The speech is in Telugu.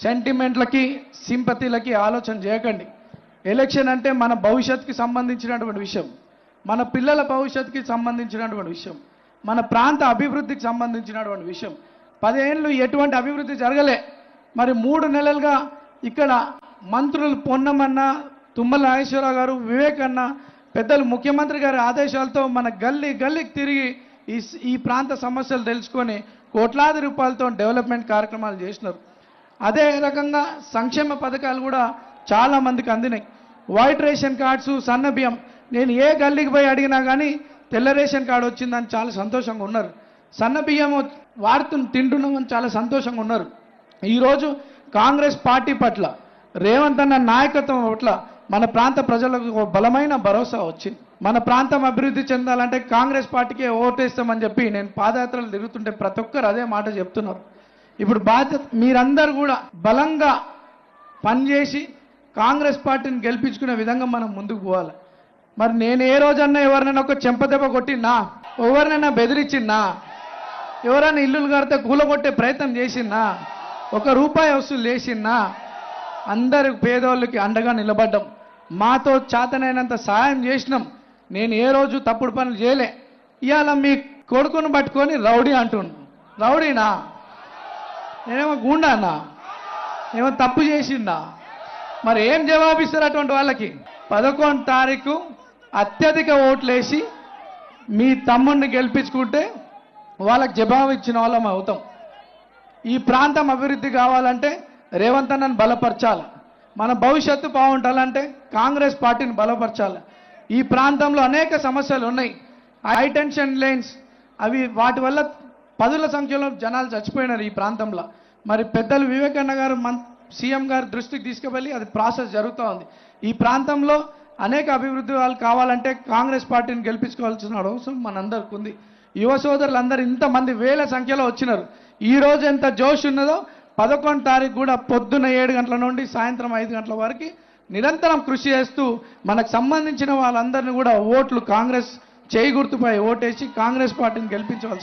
సెంటిమెంట్లకి సింపతిలకి ఆలోచన చేయకండి. ఎలక్షన్ అంటే మన భవిష్యత్తుకి సంబంధించినటువంటి విషయం, మన పిల్లల భవిష్యత్తుకి సంబంధించినటువంటి విషయం, మన ప్రాంత అభివృద్ధికి సంబంధించినటువంటి విషయం. 10 ఏళ్ళు ఎటువంటి అభివృద్ధి జరగలే. మరి 3 నెలలుగా ఇక్కడ మంత్రులు పొన్నమన్న, తుమ్మల నాగేశ్వరరావు గారు, వివేక్ అన్న, పెద్దలు ముఖ్యమంత్రి గారి ఆదేశాలతో మన గల్లీకి తిరిగి ఈ ప్రాంత సమస్యలు తెలుసుకొని కోట్లాది రూపాయలతో డెవలప్మెంట్ కార్యక్రమాలు చేసినారు. అదే రకంగా సంక్షేమ పథకాలు కూడా చాలా మందికి అందినాయి. వైట్ రేషన్ కార్డ్స్, సన్న బియ్యం. నేను ఏ గల్లీకి పోయి అడిగినా కానీ తెల్ల రేషన్ కార్డు వచ్చిందని చాలా సంతోషంగా ఉన్నారు. సన్న బియ్యం తింటున్నామని చాలా సంతోషంగా ఉన్నారు. ఈరోజు కాంగ్రెస్ పార్టీ పట్ల, రేవంత్ అన్న నాయకత్వం పట్ల మన ప్రాంత ప్రజలకు బలమైన భరోసా వచ్చింది. మన ప్రాంతం అభివృద్ధి చెందాలంటే కాంగ్రెస్ పార్టీకే ఓటేస్తామని చెప్పి నేను పాదయాత్రలు తిరుగుతుంటే ప్రతి ఒక్కరు అదే మాట చెప్తున్నారు. ఇప్పుడు బాధ్యత మీరందరూ కూడా బలంగా పనిచేసి కాంగ్రెస్ పార్టీని గెలిపించుకునే విధంగా మనం ముందుకు పోవాలి. మరి నేను ఏ రోజన్నా ఎవరినైనా ఒక చెంపదెబ్బ కొట్టినా, ఎవరినైనా బెదిరించినా, ఎవరైనా ఇల్లులు కడితే కూలగొట్టే ప్రయత్నం చేసినా, ₹1 వసూలు చేసినా, అందరు పేదోళ్ళకి అండగా నిలబడ్డాం. మాతో చేతనైనంత సహాయం చేసినాం. నేను ఏ రోజు తప్పుడు పనులు చేయలే. ఇవాళ మీ కొడుకును పట్టుకొని రౌడీ అంటున్నాను. రౌడీనా? నేనేమో గుండానా? ఏమో తప్పు చేసిందా? మరి ఏం జవాబిస్తారు అటువంటి వాళ్ళకి? 11 తారీఖు అత్యధిక ఓట్లేసి మీ తమ్ముడిని గెలిపించుకుంటే వాళ్ళకి జవాబు ఇచ్చిన వాళ్ళం అవుతాం. ఈ ప్రాంతం అభివృద్ధి కావాలంటే రేవంత్ అన్నను బలపరచాలి. మన భవిష్యత్తు బాగుండాలంటే కాంగ్రెస్ పార్టీని బలపరచాలి. ఈ ప్రాంతంలో అనేక సమస్యలు ఉన్నాయి. హై టెన్షన్ లైన్స్, అవి వాటి వల్ల 10ల సంఖ్యలో జనాలు చచ్చిపోయినారు ఈ ప్రాంతంలో. మరి పెద్దలు వివేకన్న గారు సీఎం గారు దృష్టికి తీసుకువెళ్ళి అది ప్రాసెస్ జరుగుతూ ఉంది. ఈ ప్రాంతంలో అనేక అభివృద్ధి వాళ్ళు కావాలంటే కాంగ్రెస్ పార్టీని గెలిపించుకోవాల్సిన అవసరం మనందరికి ఉంది. యువ సోదరులందరూ ఇంతమంది వేల సంఖ్యలో వచ్చినారు. ఈ రోజు ఎంత జోష్ ఉన్నదో 11 తారీఖు కూడా పొద్దున్న 7 గంటల నుండి సాయంత్రం 5 గంటల వరకు నిరంతరం కృషి చేస్తూ మనకు సంబంధించిన వాళ్ళందరినీ కూడా ఓట్లు కాంగ్రెస్ చేయి గుర్తుపై ఓటేసి కాంగ్రెస్ పార్టీని గెలిపించవలసి